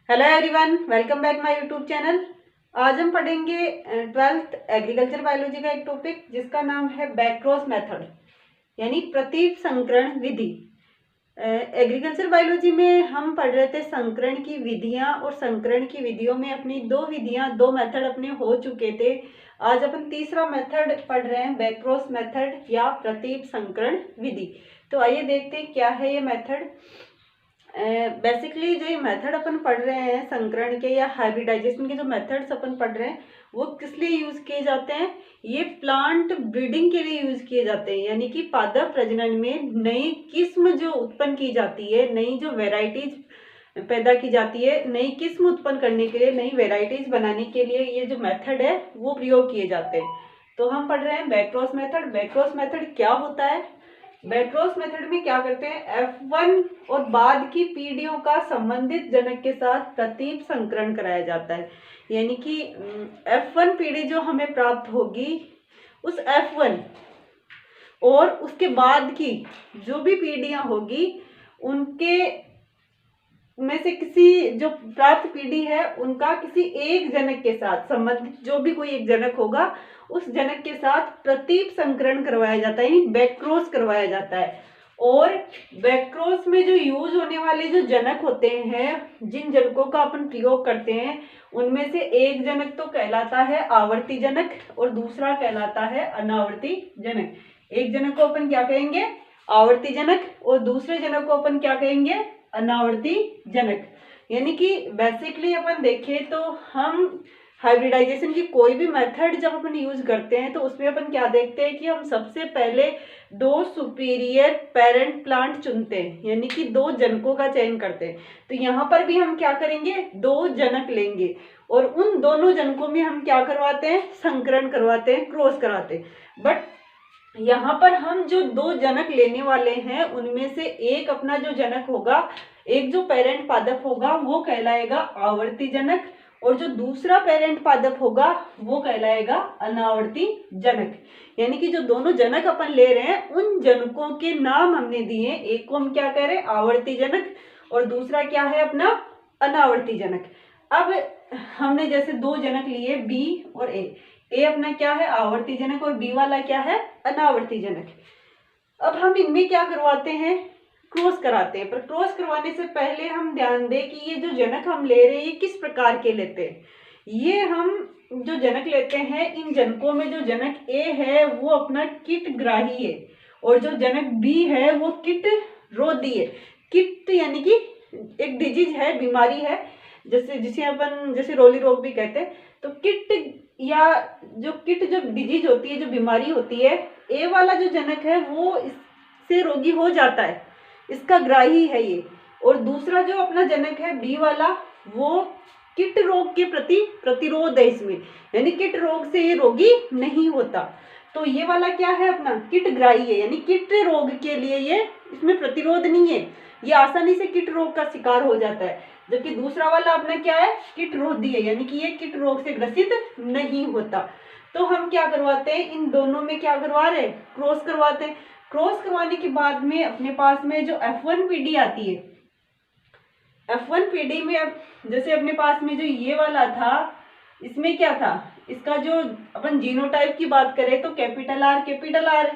Hello everyone, welcome back my YouTube channel. आज हम पढ़ेंगे 12th एग्रीकल्चर बायोलॉजी का एक टॉपिक जिसका नाम है बैकक्रॉस मेथड यानी प्रतीप संकरण विधि। एग्रीकल्चर बायोलॉजी में हम पढ़ रहे थे संकरण की विधियां और संकरण की विधियों में अपनी दो मेथड अपने हो चुके थे। आज अपन तीसरा मेथड पढ़ रहे हैं, बैकक्रॉस मेथड या प्रतीप संकरण विधि। तो आइए देखते हैं क्या है ये मेथड। बेसिकली जो ये मेथड अपन पढ़ रहे हैं संकरण के या हाइब्रिडाइजेशन के जो मेथड्स अपन पढ़ रहे हैं वो किस लिए यूज किए जाते हैं। ये प्लांट ब्रीडिंग के लिए यूज किए जाते हैं, यानी कि पादप प्रजनन में नई किस्म जो उत्पन्न की जाती है, नई जो वेराइटीज पैदा की जाती है, नई किस्म उत्पन्न करने के लिए, नई वेराइटीज बनाने के लिए ये जो मेथड है वो प्रयोग किए जाते हैं। तो हम पढ़ रहे हैं बैकक्रॉस मेथड। बैकक्रॉस मेथड क्या होता है? बैकक्रॉस मेथड में क्या करते हैं, F1 और बाद की पीढ़ियों का संबंधित जनक के साथ प्रतीप संकरण कराया जाता है। यानी कि F1 पीढ़ी जो हमें प्राप्त होगी उस F1 और उसके बाद की जो भी पीढ़ियां होगी उनके में से किसी जो प्राप्त पीढ़ी है उनका किसी एक जनक के साथ संबंधित जो भी कोई एक जनक होगा उस जनक के साथ प्रतीप संकरण करवाया जाता है, यानी बैकक्रॉस करवाया जाता है। और बैकक्रॉस में जो यूज होने वाले जो जनक होते हैं, जिन जनकों का अपन प्रयोग करते हैं, उनमें से एक जनक तो कहलाता है आवर्ती जनक और दूसरा कहलाता है अनावर्ती जनक। एक जनक को अपन क्या कहेंगे, आवर्ती जनक, और दूसरे जनक को अपन क्या कहेंगे, अनावर्ती जनक। यानी कि बेसिकली अपन देखें तो हम हाइब्रिडाइजेशन की कोई भी मेथड जब अपन यूज करते हैं तो उसमें अपन क्या देखते हैं कि हम सबसे पहले दो सुपीरियर पेरेंट प्लांट चुनते हैं, यानी कि दो जनकों का चयन करते हैं। तो यहाँ पर भी हम क्या करेंगे, दो जनक लेंगे और उन दोनों जनकों में हम क्या करवाते हैं, संकरण करवाते हैं, क्रॉस कराते हैं। बट यहाँ पर हम जो दो जनक लेने वाले हैं उनमें से एक अपना जो जनक होगा, एक जो पेरेंट पादप होगा वो कहलाएगा आवर्ती जनक और जो दूसरा पेरेंट पादप होगा वो कहलाएगा अनावर्ती जनक। यानी कि जो दोनों जनक अपन ले रहे हैं उन जनकों के नाम हमने दिए, एक को हम क्या कह रहे हैं, आवर्ती जनक, और दूसरा क्या है अपना अनावर्ती जनक। अब हमने जैसे दो जनक लिए बी और ए अपना क्या है, आवर्ती जनक, और बी वाला क्या है, अनावर्ती जनक। अब हम इनमें क्या करवाते हैं, क्रॉस कराते हैं। पर क्रॉस करवाने से पहले हम ध्यान दें कि ये जो जनक हम ले रहे हैं ये किस प्रकार के लेते हैं। ये हम जो जनक लेते हैं, इन जनकों में जो जनक ए है वो अपना कीट ग्राही है और जो जनक बी है वो कीट रोधी है। कीट यानी कि एक डिजीज है, बीमारी है, जिसे अपन जैसे रोली रोग भी कहते हैं। तो कीट या जो डिजीज होती है, जो बीमारी होती है, ए वाला जो जनक है वो इससे रोगी हो जाता है, इसका ग्राही है ये। और दूसरा जो अपना जनक है बी वाला, वो कीट रोग के प्रति प्रतिरोध है इसमें, यानी कीट रोग से ये रोगी नहीं होता। तो ये वाला क्या है, अपना कीट ग्राही है, यानी कीट रोग के लिए ये इसमें प्रतिरोध नहीं है, ये आसानी से कीट रोग का शिकार हो जाता है। जबकि दूसरा वाला अपना क्या है, कीट रोधी है, यानी कि ये कीट रोग से ग्रसित नहीं होता। तो हम क्या करवाते हैं, इन दोनों में क्या करवा रहे हैं, क्रॉस करवाते हैं। क्रॉस करवाने के बाद में अपने पास में जो F1 पीढ़ी आती है, F1 पीढ़ी में अब जैसे अपने पास में जो ये वाला था, इसमें क्या था, इसका जो अपन जीनोटाइप की बात करें तो कैपिटल आर।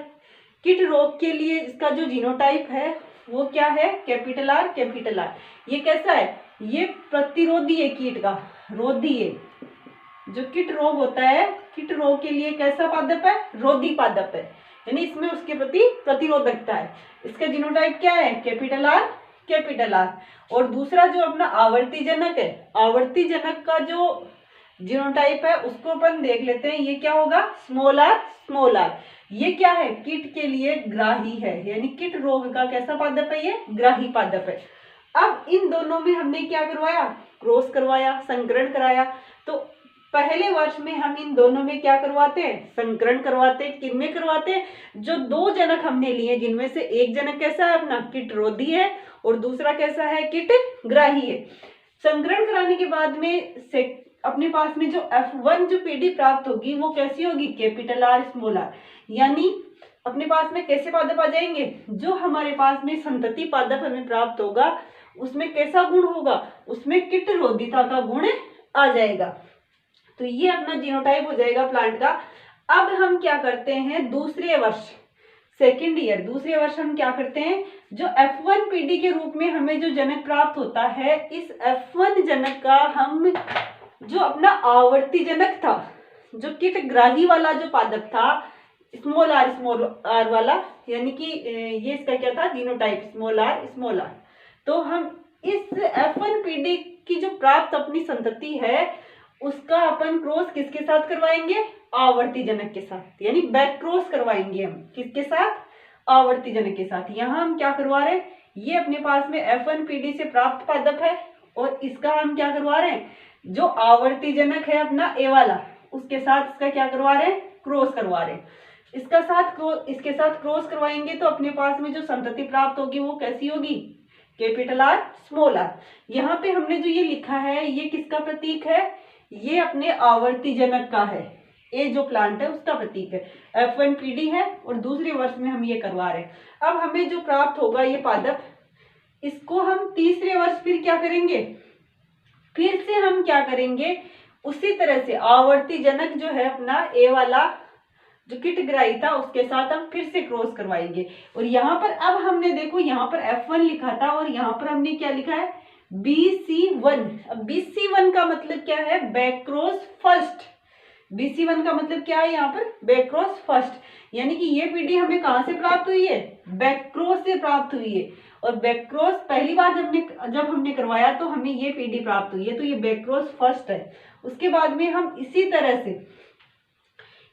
कीट रोग के लिए इसका जो जीनोटाइप है वो क्या है, कैपिटल आर। ये कैसा है, ये प्रतिरोधी है, कीट का रोधी है। जो कीट रोग होता है, कीट रोग के लिए कैसा पादप है, रोधी पादप है, यानी इसमें उसके प्रति प्रतिरोधकता है। इसका जीनोटाइप क्या है, कैपिटल आर। और दूसरा जो अपना आवर्ती जनक है, आवर्ती जनक का जो जीनोटाइप है उसको अपन देख लेते हैं, ये क्या होगा, स्मॉल आर। ये क्या है, कीट के लिए ग्राही है, यानी कीट रोग का कैसा पादप है, ये ग्राही पादप है। अब इन दोनों में हमने क्या करवाया, क्रॉस करवाया, संकरण कराया। तो पहले वर्ष में हम इन दोनों में क्या करवाते हैं, संकरण करवाते हैं। किन में करवाते हैं, जो दो जनक हमने लिए जिनमें से एक जनक कैसा है, अपना कीट रोधी है और दूसरा कैसा है, कीट ग्राही है। संकरण कराने के बाद में से अपने पास में जो F1 जो पीढ़ी प्राप्त होगी वो कैसी होगी, कैपिटल आर स्मॉल आर। यानी अपने पास में कैसे पादप आ जाएंगे, जो हमारे पास में संतति पादप हमें प्राप्त होगा उसमें कैसा गुण होगा, उसमें कीट रोधिता का गुण आ जाएगा। तो ये अपना जीनोटाइप हो जाएगा प्लांट का। अब हम क्या करते हैं, दूसरे वर्ष सेकेंड ईयर दूसरे वर्ष हम क्या करते हैं, जो F1PD के रूप में हमें जो जनक प्राप्त होता है, इस F1 जनक का हम जो अपना आवर्ती जनक था, जो कीटग्राही वाला जो पादप था स्मॉल आर वाला, यानी कि ये इसका क्या था, जीनोटाइप स्मॉल आर। तो हम इस F1PD की जो प्राप्त अपनी संतति है उसका अपन क्रॉस किसके साथ करवाएंगे, आवर्ती जनक के साथ, यानी बैक क्रॉस करवाएंगे हम किसके साथ, आवर्ती जनक के साथ। यहाँ हम क्या करवा रहे हैं, ये अपने पास में F1PD से प्राप्त पादप है और इसका हम क्या करवा रहे हैं, जो आवर्ती जनक है अपना ए वाला, उसके साथ इसका क्या करवा रहे हैं, क्रॉस करवा रहे हैं। इसके साथ क्रॉस करवाएंगे तो अपने पास में जो संतति प्राप्त होगी वो कैसी होगी, कैपिटल आर स्मॉल आर। यहाँ पे हमने जो ये लिखा है ये किसका प्रतीक है, ये अपने आवर्ती जनक का है, ये जो प्लांट है उसका प्रतीक है, F1PD है और दूसरे वर्ष में हम ये करवा रहे हैं। अब हमें जो प्राप्त होगा ये पादप, इसको हम तीसरे वर्ष फिर क्या करेंगे, फिर से हम क्या करेंगे, उसी तरह से आवर्ती जनक जो है अपना ए वाला जो कीटग्राही था उसके साथ हम फिर से क्रॉस करवाएंगे। और यहाँ पर अब हमने देखो यहाँ पर F1 लिखा था और यहाँ पर हमने क्या लिखा है, BC1। अब BC1 का मतलब क्या है, बैक क्रॉस फर्स्ट। BC1 का मतलब क्या है यहाँ पर, बैक क्रॉस फर्स्ट, यानी कि ये पीडी हमें कहाँ से प्राप्त हुई है, बैक क्रॉस से प्राप्त हुई है। और बैक क्रॉस पहली बार जब हमने करवाया तो हमें ये पीडी प्राप्त हुई है, तो ये बैक क्रॉस फर्स्ट है। उसके बाद में हम इसी तरह से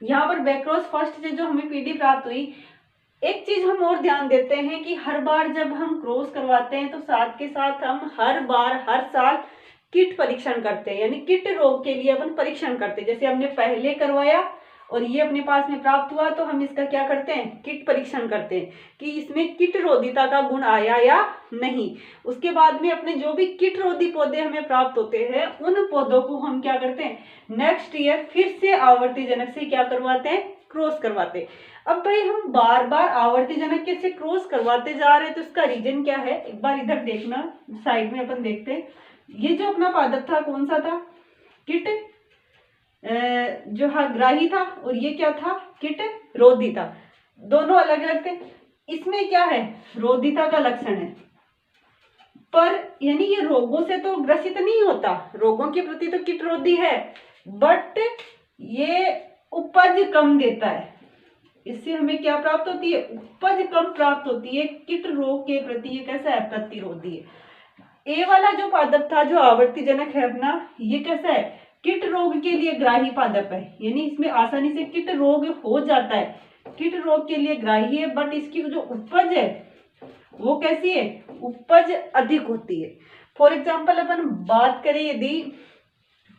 यहाँ पर बैक क्रॉस फर्स्ट से जो हमें पीडी प्राप्त हुई, एक चीज हम और ध्यान देते हैं कि हर बार जब हम क्रॉस करवाते हैं तो साथ के साथ हम हर साल कीट परीक्षण करते हैं, यानी कीट रोग के लिए अपन परीक्षण करते हैं। जैसे हमने पहले करवाया और ये अपने पास में प्राप्त हुआ तो हम इसका क्या करते हैं, कीट परीक्षण करते हैं कि इसमें कीट रोधिता का गुण आया या नहीं। उसके बाद में अपने जो भी कीट रोधी पौधे हमें प्राप्त होते हैं उन पौधों को हम क्या करते हैं, नेक्स्ट ईयर फिर से आवर्ती जनक से क्या करवाते हैं, क्रॉस करवाते हैं। अब भाई हम बार बार आवर्ती जनक के से क्रॉस करवाते जा रहे हैं तो इसका रीजन क्या है, एक बार इधर देखना, साइड में अपन देखते हैं। ये जो अपना पादप था कौन सा था, कीट जो ग्राही था, और ये क्या था, कीट रोधी था। दोनों अलग अलग थे। इसमें क्या है, रोधिता का लक्षण है, पर यानी ये रोगों से तो ग्रसित नहीं होता, रोगों के प्रति तो कीट रोधी है, बट ये उपज कम देता है। इससे हमें क्या प्राप्त होती है, उपज कम प्राप्त होती है। कीट रोग के प्रति ये कैसा है, प्रतिरोधी है। ए वाला जो पादप था जो आवर्ती जनक है अपना, ये कैसा है, कीट रोग के लिए ग्राही पादप है, यानी इसमें आसानी से कीट रोग हो जाता है, कीट रोग के लिए ग्राही है। बट इसकी जो उपज है वो कैसी है, उपज अधिक होती है। फॉर एग्जाम्पल अपन बात करें यदि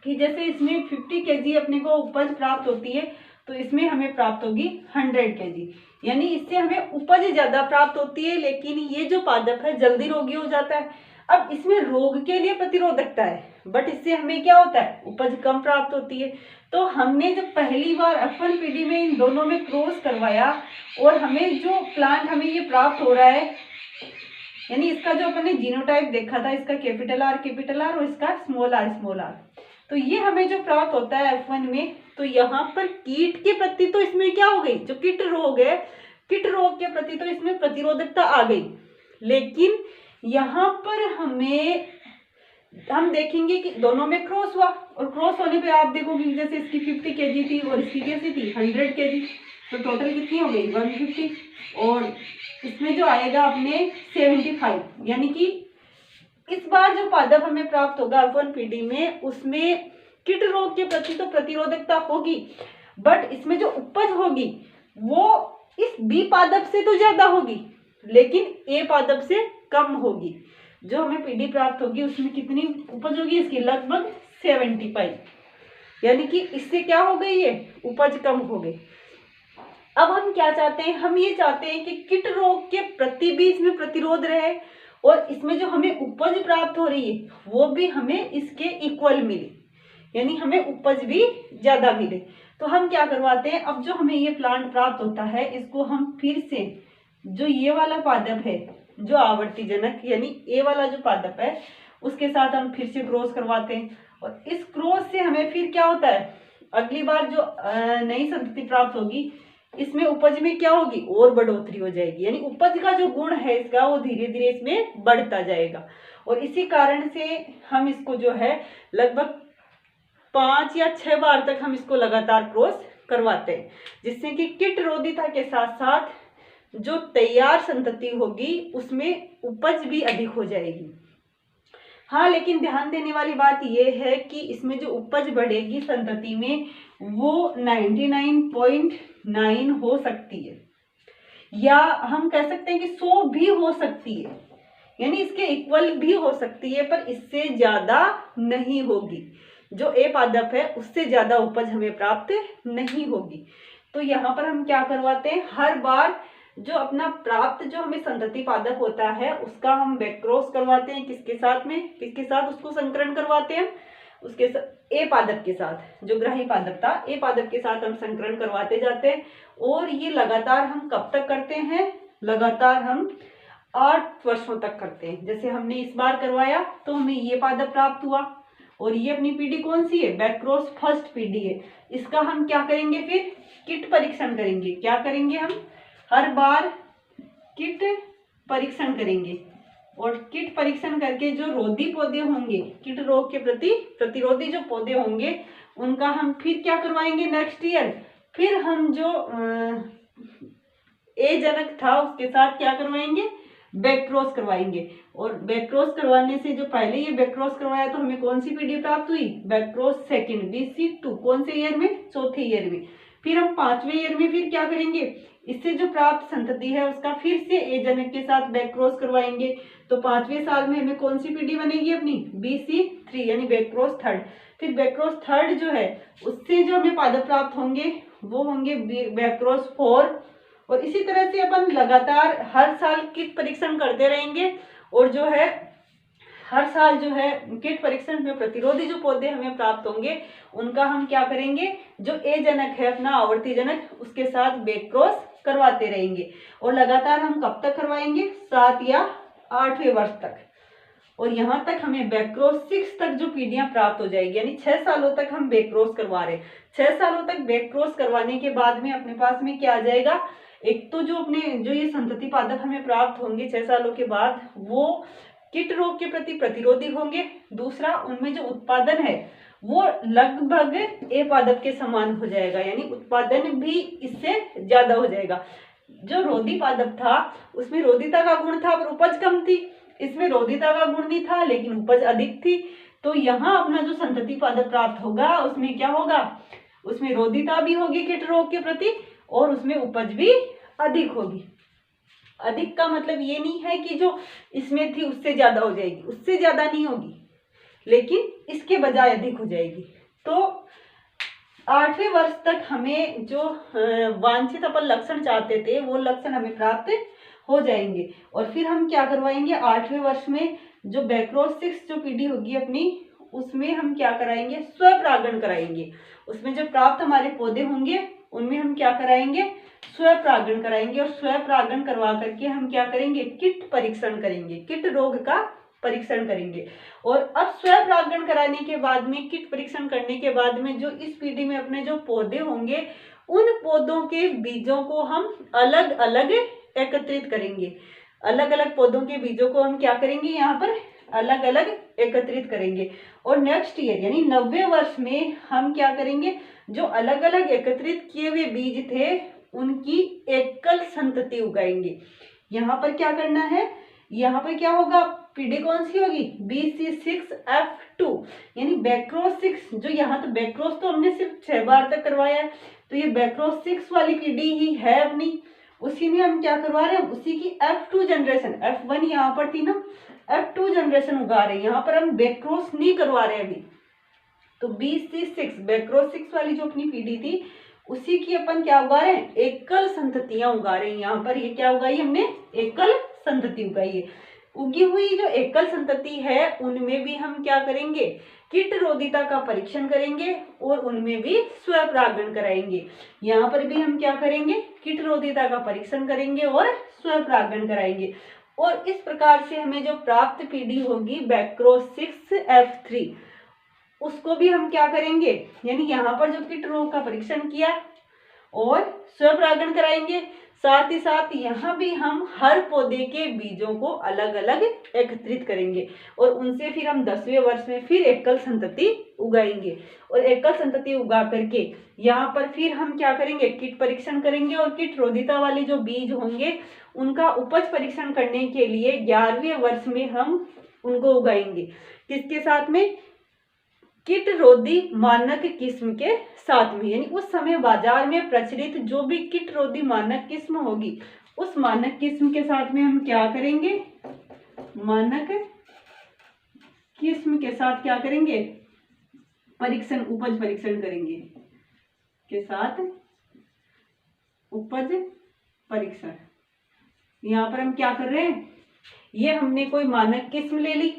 कि जैसे इसमें 50 kg अपने को उपज प्राप्त होती है तो इसमें हमें प्राप्त होगी 100 kg, यानी इससे हमें उपज ज्यादा प्राप्त होती है, लेकिन ये जो पादप है जल्दी रोगी हो जाता है। अब इसमें रोग के लिए प्रतिरोधकता है, बट इससे हमें क्या होता है, उपज कम प्राप्त होती है। तो हमने जब पहली बार F1PD में इन दोनों में क्रॉस करवाया और हमें जो प्लांट हमें ये प्राप्त हो रहा है, यानी इसका जो अपने जीनोटाइप देखा था, इसका कैपिटल आर और इसका स्मॉल आर, तो ये हमें जो प्राप्त होता है F1 में, तो यहाँ पर कीट के प्रति तो इसमें क्या हो गई, जो कीट रोग है, कीट रोग के प्रति तो इसमें प्रतिरोधकता आ गई। लेकिन यहाँ पर हम देखेंगे कि दोनों में क्रॉस हुआ, और क्रॉस होने पे आप देखोगे जैसे इसकी 50 kg थी और इसकी कैसी थी, 100 kg, तो टोटल कितनी हो गई, 150, और इसमें जो आएगा अपने 75, यानी कि इस बार जो पादप हमें प्राप्त होगा F1PD में, उसमें कीट रोग के प्रति तो प्रतिरोधकता होगी, बट इसमें जो उपज होगी वो इस बी पादप से तो ज्यादा होगी, लेकिन ए पादप से कम होगी। जो हमें पीडी प्राप्त होगी उसमें कितनी उपज होगी, इसकी लगभग 75, यानी कि इससे क्या हो गई, ये उपज कम हो गई। अब हम क्या चाहते हैं, हम ये चाहते हैं कि कीट रोग के प्रति भी इसमें प्रतिरोध रहे और इसमें जो हमें उपज प्राप्त हो रही है वो भी हमें इसके इक्वल मिले, यानी हमें उपज भी ज्यादा मिले। तो हम क्या करवाते हैं, अब जो हमें ये प्लांट प्राप्त होता है इसको हम फिर से जो ये वाला पादप है जो आवर्ती जनक यानी ए वाला जो पादप है उसके साथ हम फिर से क्रॉस करवाते हैं, और इस क्रॉस से हमें फिर क्या होता है, अगली बार जो नई संतति प्राप्त होगी इसमें उपज में क्या होगी, और बढ़ोतरी हो जाएगी, यानी उपज का जो गुण है इसका वो धीरे धीरे इसमें बढ़ता जाएगा। और इसी कारण से हम इसको जो है लगभग 5 या 6 बार तक हम इसको लगातार क्रॉस करवाते हैं, जिससे कि कीट रोधिता के साथ साथ जो तैयार संतति होगी उसमें उपज भी अधिक हो जाएगी। हाँ, लेकिन ध्यान देने वाली बात यह है कि इसमें जो उपज बढ़ेगी संतति में वो 99.9 हो सकती है, या हम कह सकते हैं कि 100 भी हो सकती है, यानी इसके इक्वल भी हो सकती है, पर इससे ज्यादा नहीं होगी। जो ए पादप है उससे ज्यादा उपज हमें प्राप्त नहीं होगी। तो यहाँ पर हम क्या करवाते हैं, हर बार जो अपना प्राप्त जो हमें संतति पादप होता है उसका हम बैक क्रॉस करवाते हैं, किसके साथ में, किसके साथ उसको संकरण करवाते हैं, उसके साथ ए पादप के साथ, जो ग्राही पादप था ए पादप के साथ हम संकरण करवाते जाते हैं। और ये लगातार हम कब तक करते हैं, लगातार हम 8 वर्षों तक करते हैं। जैसे हमने इस बार करवाया तो हमें ये पादप प्राप्त हुआ, और ये अपनी पीढ़ी कौन सी है, बैक क्रॉस फर्स्ट पीढ़ी है। इसका हम क्या करेंगे, फिर किट परीक्षण करेंगे। क्या करेंगे, हम हर बार किट परीक्षण करेंगे, और किट परीक्षण करके जो रोधी पौधे होंगे, कीट रोग के प्रति प्रतिरोधी जो पौधे होंगे उनका हम फिर क्या करवाएंगे, नेक्स्ट ईयर फिर हम जो ए जनक था उसके साथ क्या करवाएंगे, बैक क्रॉस करवाएंगे। और बैक क्रॉस करवाने से जो पहले ये बैक क्रॉस करवाया तो हमें कौन सी पीढ़ी प्राप्त हुई, बैक क्रॉस सेकंड BC2, कौन से ईयर में, चौथे ईयर में। फिर हम 5वें ईयर में फिर क्या करेंगे, इससे जो प्राप्त संतति है उसका फिर से ए जनक के साथ बैक क्रॉस करवाएंगे। तो 5वें साल में हमें कौन सी पीढ़ी बनेगी अपनी, BC3 यानी बैक क्रॉस थर्ड। फिर बैक क्रॉस थर्ड जो है उससे जो हमें पादप प्राप्त होंगे वो होंगे बैक क्रॉस 4। और इसी तरह से अपन लगातार हर साल किट परीक्षण करते रहेंगे, और जो है हर साल जो है किट परीक्षण में प्रतिरोधी जो पौधे हमें प्राप्त होंगे उनका हम क्या करेंगे, जो ए जनक है अपना आवर्ती जनक उसके साथ बैक क्रॉस करवाते रहेंगे। और लगातार हम कब तक करवाएंगे, 7 या 8वें वर्ष तक। और यहाँ तक हमें बैक क्रॉस 6 तक जो पीढ़ियां प्राप्त हो जाएगी, यानी 6 सालों तक हम बैक क्रॉस करवा रहे हैं। 6 सालों तक बैक क्रॉस करवाने के बाद में अपने पास में क्या आ जाएगा, एक तो जो अपने जो ये संतति पादप हमें प्राप्त होंगे 6 सालों के बाद वो कीट रोग के प्रति प्रतिरोधी होंगे। दूसरा, उनमें जो उत्पादन है वो लगभग ए पादप के समान हो जाएगा, यानी उत्पादन भी इससे ज्यादा हो जाएगा। जो रोधी पादप था उसमें रोधिता का गुण था पर उपज कम थी, इसमें रोधिता का गुण नहीं था लेकिन उपज अधिक थी। तो यहाँ अपना जो संतति पादप प्राप्त होगा उसमें क्या होगा, उसमें रोधिता भी होगी कीट रोग के प्रति और उसमें उपज भी अधिक होगी। अधिक का मतलब ये नहीं है कि जो इसमें थी उससे ज्यादा हो जाएगी, उससे ज्यादा नहीं होगी लेकिन इसके बजाय अधिक हो जाएगी। तो 8वें वर्ष तक हमें जो वांछित अपन लक्षण चाहते थे वो लक्षण हमें प्राप्त हो जाएंगे। और फिर हम क्या करवाएंगे, 8वें वर्ष में जो बैक क्रॉस 6 जो पीढ़ी होगी अपनी उसमें हम क्या कराएंगे, स्वपरागण कराएंगे। उसमें जो प्राप्त हमारे पौधे होंगे उनमें हम क्या कराएंगे, स्वपरागण कराएंगे। और स्वपरागण करवा करके हम क्या करेंगे, किट परीक्षण करेंगे, किट रोग का परीक्षण करेंगे। और अब स्वपरागण कराने के बाद में, किट परीक्षण करने के बाद में जो इस पीढ़ी में अपने जो पौधे होंगे उन पौधों के बीजों को हम अलग अलग एकत्रित करेंगे। अलग अलग पौधों के बीजों को हम क्या करेंगे, यहाँ पर अलग अलग एकत्रित करेंगे। और नेक्स्ट ईयर यानी 90वें वर्ष में हम क्या करेंगे, जो अलग अलग एकत्रित किए हुए बीज थे उनकी एकल संतति उगाएंगे। यहाँ पर क्या करना है, यहाँ पर क्या होगा, पीढ़ी कौन सी होगी, BC6F2 यानी बैक क्रॉस 6। जो यहाँ तो बैक क्रॉस तो हमने सिर्फ 6 बार तक करवाया है, तो ये बैक क्रॉस 6 वाली पीढ़ी ही है अपनी। उसी में हम क्या करवा रहे हैं, उसी की F2 जनरेशन, F1 यहाँ पर थी ना, F2 जनरेशन उगा रहे हैं। यहाँ पर हम बैक क्रॉस नहीं करवा रहे अभी। तो BC6 बैक क्रॉस 6 वाली जो अपनी पीढ़ी थी उसी की अपन क्या उगा रहे हैं, एकल संततियां उगा रहे हैं। यहाँ पर ये क्या उगाई हमने, एकल संतति उगाई है। उगी हुई जो एकल संतति है उनमें भी हम क्या करेंगे, कीट रोधिता का परीक्षण करेंगे और उनमें भी स्वपरागण कराएंगे। यहाँ पर भी हम क्या करेंगे, कीट रोधिता का परीक्षण करेंगे और स्वपरागण कराएंगे। और इस प्रकार से हमें जो प्राप्त पीडी होगी बैक्रोस 6F3, उसको भी हम क्या करेंगे, यानी यहाँ पर जो किट रोग का परीक्षण किया और स्वपरागण कराएंगे, साथ ही साथ यहाँ भी हम हर पौधे के बीजों को अलग अलग एकत्रित करेंगे और उनसे फिर हम 10वें वर्ष में फिर एकल संतति उगाएंगे। और एकल संतति उगा करके यहाँ पर फिर हम क्या करेंगे, कीट परीक्षण करेंगे और कीट रोधिता वाले जो बीज होंगे उनका उपज परीक्षण करने के लिए 11वें वर्ष में हम उनको उगाएंगे। किसके साथ में, कीट रोधी मानक किस्म के साथ में, यानी उस समय बाजार में प्रचलित जो भी कीट रोधी मानक किस्म होगी उस मानक किस्म के साथ में हम क्या करेंगे, मानक किस्म के साथ क्या करेंगे, परीक्षण, उपज परीक्षण करेंगे, के साथ उपज परीक्षण। यहाँ पर हम क्या कर रहे हैं, ये हमने कोई मानक किस्म ले ली,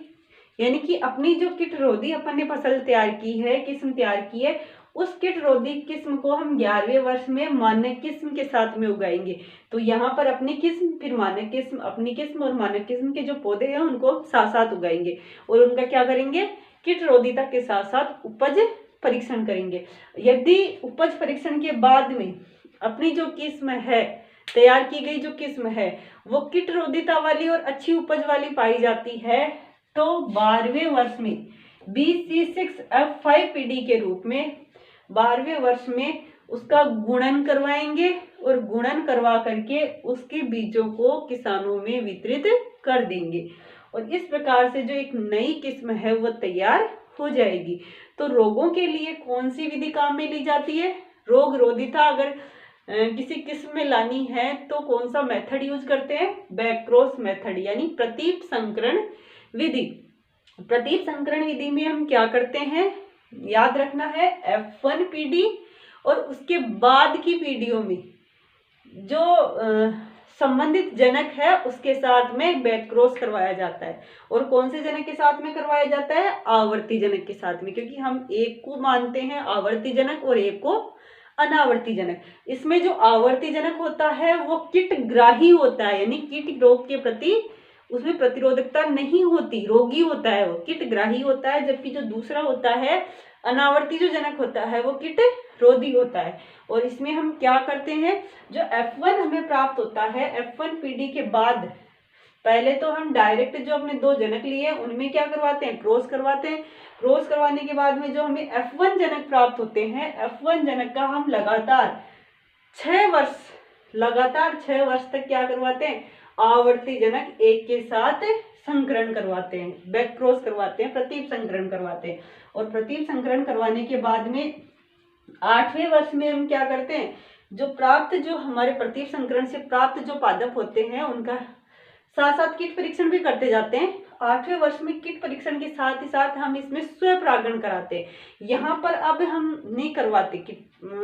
यानी कि अपनी जो कीट रोधी अपन ने फसल तैयार की है, किस्म तैयार की है, उस कीट रोधी किस्म को हम 11वें वर्ष में मानक किस्म के साथ में उगाएंगे। तो यहाँ पर अपनी किस्म, फिर मानक किस्म, अपनी किस्म और मानक किस्म के जो पौधे हैं उनको साथ साथ उगाएंगे और उनका क्या करेंगे, कीट रोधिता के साथ साथ उपज परीक्षण करेंगे। यदि उपज परीक्षण के बाद में अपनी जो किस्म है, तैयार की गई जो किस्म है, वो कीट रोधिता वाली और अच्छी उपज वाली पाई जाती है, तो 12वें वर्ष में BC6F5PD के रूप में 12वें वर्ष में उसका गुणन करवाएंगे और गुणन करवा करके उसके बीजों को किसानों में वितरित कर देंगे और इस प्रकार से जो एक नई किस्म है वो तैयार हो जाएगी। तो रोगों के लिए कौन सी विधि काम में ली जाती है, रोग रोधिता अगर किसी किस्म में लानी है तो कौन सा मेथड यूज करते हैं, बैक्रोस मेथड, यानी प्रतीप संकरण विधि। प्रतीप संकरण विधि में हम क्या करते हैं, याद रखना है F1 पीडी और उसके बाद की पीढ़ियों में जो संबंधित जनक है उसके साथ में बैक्रोस करवाया जाता है। और कौन से जनक के साथ में करवाया जाता है, आवर्ती जनक के साथ में, क्योंकि हम एक को मानते हैं आवर्ती जनक और एक को अनावर्ती जनक। इसमें जो आवर्ती जनक होता है वो कीटग्राही होता है, यानी कीट रोग के प्रति उसमें प्रतिरोधकता नहीं होती, रोगी होता है, वो कीटग्राही होता है। जबकि जो दूसरा होता है अनावर्ती जो जनक होता है वो कीट रोधी होता है। और इसमें हम क्या करते हैं, जो F1 हमें प्राप्त होता है, F1 पीडी के बाद पहले तो हम डायरेक्ट जो अपने दो जनक लिए उनमें क्या करवाते हैं, क्रॉस करवाते हैं। क्रॉस करवाने के बाद में जो हमें F1 जनक प्राप्त होते हैं, F1 जनक का हम लगातार 6 वर्ष तक क्या करवाते हैं, आवर्ती जनक एक के साथ संकरण करवाते हैं, बैक्रोस करवाते हैं, प्रतीप संकरण करवाते हैं। और प्रतीप संकरण करवाने के बाद में 8वें वर्ष में हम क्या करते हैं, जो हमारे प्रतीप संकरण से प्राप्त जो पादप होते हैं उनका साथ साथ कीट परीक्षण भी करते जाते हैं। 8वें वर्ष में कीट परीक्षण के साथ ही साथ हम इसमें स्वपरागण कराते हैं। यहाँ पर अब हम नहीं करवाते, कि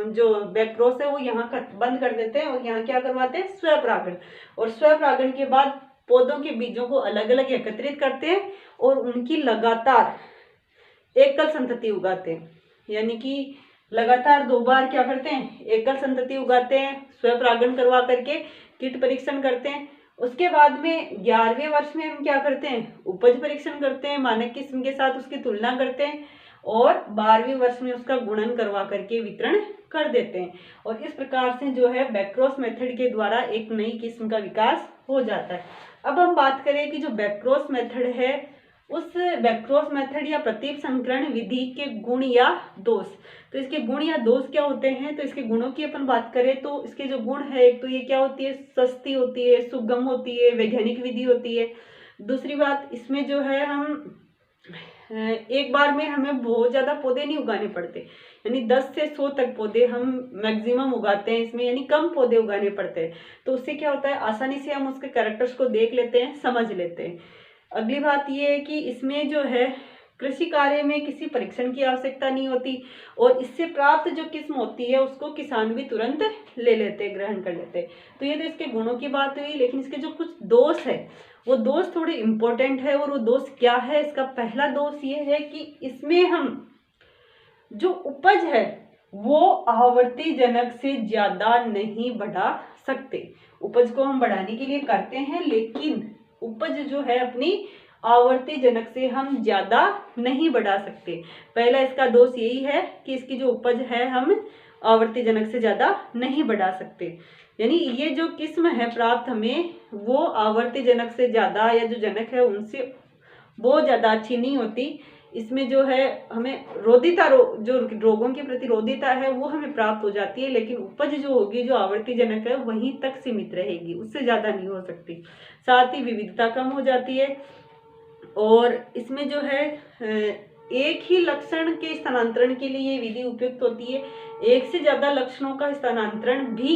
जो बैक्रोस है वो यहाँ बंद कर देते हैं और यहाँ क्या करवाते हैं, स्वपरागण। और स्वपरागण के बाद पौधों के बीजों को अलग अलग एकत्रित करते हैं और उनकी लगातार एकल संतति उगाते हैं, यानी कि लगातार 2 बार क्या करते हैं, एकल संतति उगाते हैं, स्वपरागण करवा करके कीट परीक्षण करते हैं। उसके बाद में 11वें वर्ष में हम क्या करते हैं, उपज परीक्षण करते हैं, मानक किस्म के साथ उसकी तुलना करते हैं और 12वें वर्ष में उसका गुणन करवा करके वितरण कर देते हैं। और इस प्रकार से जो है बैक्रोस मेथड के द्वारा एक नई किस्म का विकास हो जाता है। अब हम बात करें कि जो बैक्रोस मेथड है, उस बैक्रोस मेथड या प्रतीप संकरण विधि के गुण या दोष। तो इसके गुण या दोष क्या होते हैं, तो इसके गुणों की अपन बात करें तो इसके जो गुण है, एक तो ये क्या होती है, सस्ती होती है, सुगम होती है, वैज्ञानिक विधि होती है। दूसरी बात, इसमें जो है हम एक बार में हमें बहुत ज़्यादा पौधे नहीं उगाने पड़ते, यानी 10 से 100 तक पौधे हम मैक्सिमम उगाते हैं इसमें, यानी कम पौधे उगाने पड़ते हैं। तो उससे क्या होता है, आसानी से हम उसके कैरेक्टर्स को देख लेते हैं, समझ लेते हैं। अगली बात ये है कि इसमें जो है कृषि कार्य में किसी परीक्षण की आवश्यकता नहीं होती और इससे प्राप्त जो किस्म होती है उसको किसान भी तुरंत ले लेते हैं, ग्रहण कर लेते हैं। तो ये तो इसके गुणों की बात हुई, लेकिन इसके जो कुछ दोष है वो दोष थोड़े इम्पोर्टेंट है। और वो दोष क्या है, इसका पहला दोष ये है कि इसमें हम जो उपज है वो आवर्ती जनक से ज़्यादा नहीं बढ़ा सकते। उपज को हम बढ़ाने के लिए करते हैं, लेकिन उपज जो है अपनी आवर्ती जनक से हम ज्यादा नहीं बढ़ा सकते। पहला इसका दोष यही है कि इसकी जो उपज है हम आवर्ती जनक से ज्यादा नहीं बढ़ा सकते, यानी ये जो किस्म है प्राप्त हमें वो आवर्ती जनक से ज्यादा या जो जनक है उनसे बहुत ज्यादा अच्छी नहीं होती। इसमें जो है हमें रोधिता जो रोगों की प्रतिरोधिता है वो हमें प्राप्त हो जाती है, लेकिन उपज जो होगी जो आवर्ती जनक है वहीं तक सीमित रहेगी, उससे ज्यादा नहीं हो सकती। साथ ही विविधता कम हो जाती है और इसमें जो है एक ही लक्षण के स्थानांतरण के लिए ये विधि उपयुक्त होती है। एक से ज्यादा लक्षणों का स्थानांतरण भी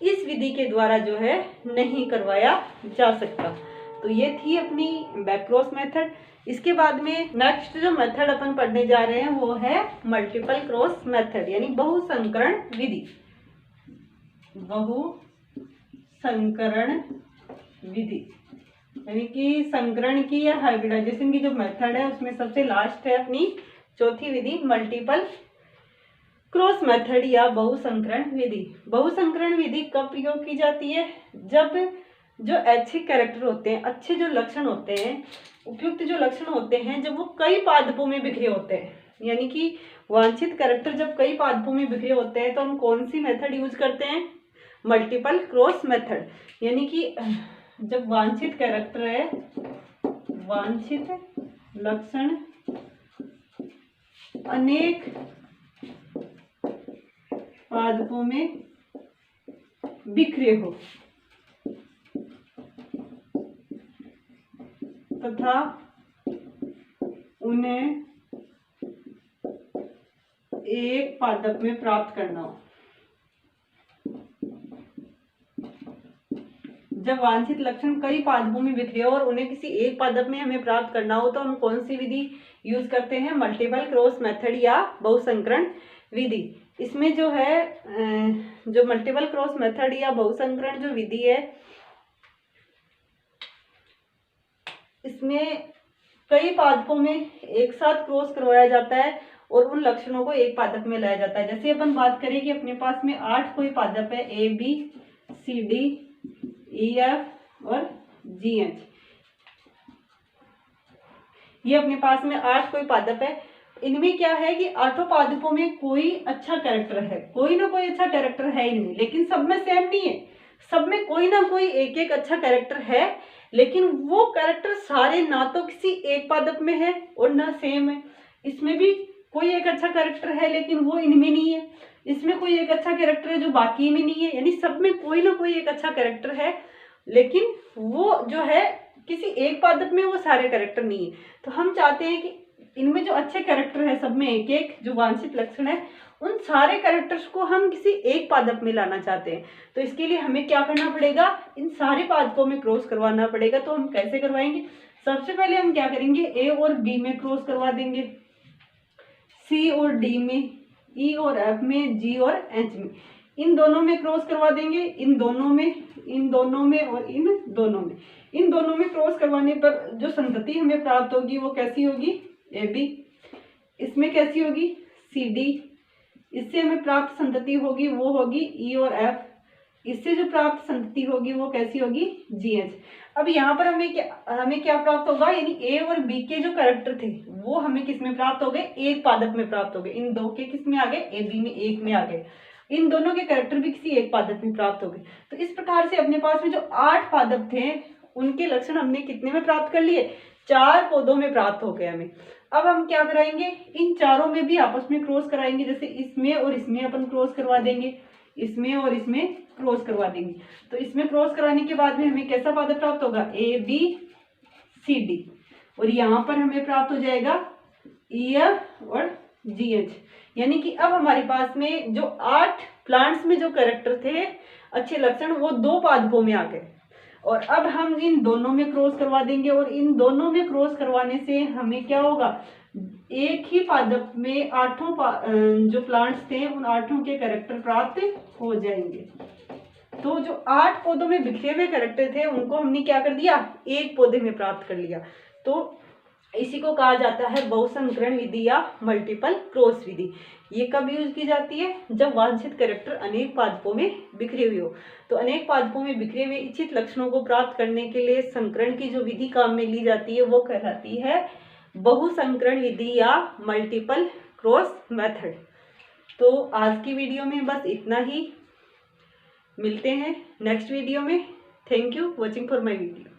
इस विधि के द्वारा जो है नहीं करवाया जा सकता। तो ये थी अपनी बैकक्रॉस मेथड। इसके बाद में नेक्स्ट जो मेथड अपन पढ़ने जा रहे हैं वो है मल्टीपल क्रॉस मेथड, यानी बहुसंकरण विधि। बहुसंकरण विधि यानी कि संकरण की या हाइब्रिडाइजेशन की जो मेथड है उसमें सबसे लास्ट है अपनी चौथी विधि मल्टीपल क्रॉस मेथड या बहुसंकरण विधि। बहुसंकरण विधि कब प्रयोग की जाती है? जब जो अच्छे कैरेक्टर होते हैं, अच्छे जो लक्षण होते हैं, उपयुक्त जो लक्षण होते हैं, जब वो कई पादपों में बिखरे होते हैं, यानी कि वांछित कैरेक्टर जब कई पादपों में बिखरे होते हैं तो हम कौन सी मेथड यूज करते हैं? Multiple cross method. यानी कि जब वांछित कैरेक्टर है, वांछित लक्षण अनेक पादपों में बिखरे हो तथा उन्हें एक पादप में प्राप्त करना हो। जब वांछित लक्षण कई पादपों में बिखरे हो और उन्हें किसी एक पादप में हमें प्राप्त करना हो तो हम कौन सी विधि यूज करते हैं? मल्टीपल क्रॉस मेथड या बहुसंकरण विधि। इसमें जो है जो मल्टीपल क्रॉस मेथड या बहुसंकरण जो विधि है, इसमें कई पादपों में एक साथ क्रॉस करवाया जाता है और उन लक्षणों को एक पादप में लाया जाता है। जैसे अपन बात करें कि अपने पास में 8 कोई पादप है, A B C D E F और जी एच। ये अपने पास में 8 कोई पादप है। इनमें क्या है कि 8 पादपों में कोई अच्छा कैरेक्टर है, कोई ना कोई अच्छा कैरेक्टर है इनमें, लेकिन सब में सेम नहीं है। सब में कोई ना कोई एक एक अच्छा कैरेक्टर है, लेकिन वो कैरेक्टर सारे ना तो किसी एक पादप में है और ना सेम है। इसमें भी कोई एक अच्छा कैरेक्टर है लेकिन वो इनमें नहीं है, इसमें कोई एक अच्छा कैरेक्टर है जो बाकी में नहीं है, यानी सब में कोई ना कोई एक अच्छा कैरेक्टर है, लेकिन वो जो है किसी एक पादप में वो सारे कैरेक्टर नहीं है। तो हम चाहते हैं कि इनमें जो अच्छे कैरेक्टर है, सब में एक एक जो वांछित लक्षण है, उन सारे कैरेक्टर्स को हम किसी एक पादप में लाना चाहते हैं। तो इसके लिए हमें क्या करना पड़ेगा? इन सारे पादपों में क्रॉस करवाना पड़ेगा। तो हम कैसे करवाएंगे? सबसे पहले हम क्या करेंगे? ए और बी में क्रॉस करवा देंगे, सी और डी में, ई और एफ में, जी और एच में, इन दोनों में क्रॉस करवा देंगे, इन दोनों में, इन दोनों में और इन दोनों में। इन दोनों में क्रॉस करवाने पर जो संतति हमें प्राप्त होगी वो कैसी होगी? A B. इसमें कैसी होगी? C D. इससे हमें प्राप्त संतति होगी वो होगी ई और एफ। इससे जो प्राप्त संतति होगी वो कैसी होगी? जी एच। अब यहाँ पर हमें क्या प्राप्त होगा? यानी ए और बी के जो कैरेक्टर थे वो हमें किस में प्राप्त हो गए? एक पादप में प्राप्त हो गए। इन दो के किस में आ गए? ए बी में, एक में आ गए। इन दोनों के कैरेक्टर भी किसी एक पादप में प्राप्त हो गए। तो इस प्रकार से अपने पास में जो 8 पादप थे उनके लक्षण हमने कितने में प्राप्त कर लिए? 4 पौधों में प्राप्त हो गए हमें। अब हम क्या कराएंगे? इन चारों में भी आपस में क्रॉस कराएंगे। जैसे इसमें और इसमें अपन क्रॉस करवा देंगे, इसमें और इसमें क्रॉस करवा देंगे। तो इसमें क्रॉस कराने के बाद में हमें कैसा पादप प्राप्त होगा? A B C D. और यहाँ पर हमें प्राप्त हो जाएगा ई एफ और जी एच। यानी कि अब हमारे पास में जो 8 प्लांट्स में जो कैरेक्टर थे अच्छे लक्षण वो 2 पादपों में आ गए। और अब हम इन दोनों में क्रॉस करवा देंगे और इन दोनों में क्रॉस करवाने से हमें क्या होगा? एक ही पादप में 8 जो प्लांट्स थे उन 8 के कैरेक्टर प्राप्त हो जाएंगे। तो जो 8 पौधों में बिखरे हुए कैरेक्टर थे उनको हमने क्या कर दिया? एक पौधे में प्राप्त कर लिया। तो इसी को कहा जाता है बहुसंकरण विधि या मल्टीपल क्रॉस विधि। ये कब यूज की जाती है? जब वांछित कैरेक्टर अनेक पादपों में बिखरे हुए हो। तो अनेक पादपों में बिखरे हुए इच्छित लक्षणों को प्राप्त करने के लिए संकरण की जो विधि काम में ली जाती है वो कहलाती है बहुसंकरण विधि या मल्टीपल क्रॉस मेथड। तो आज की वीडियो में बस इतना ही, मिलते हैं नेक्स्ट वीडियो में। Thank you watching for my video.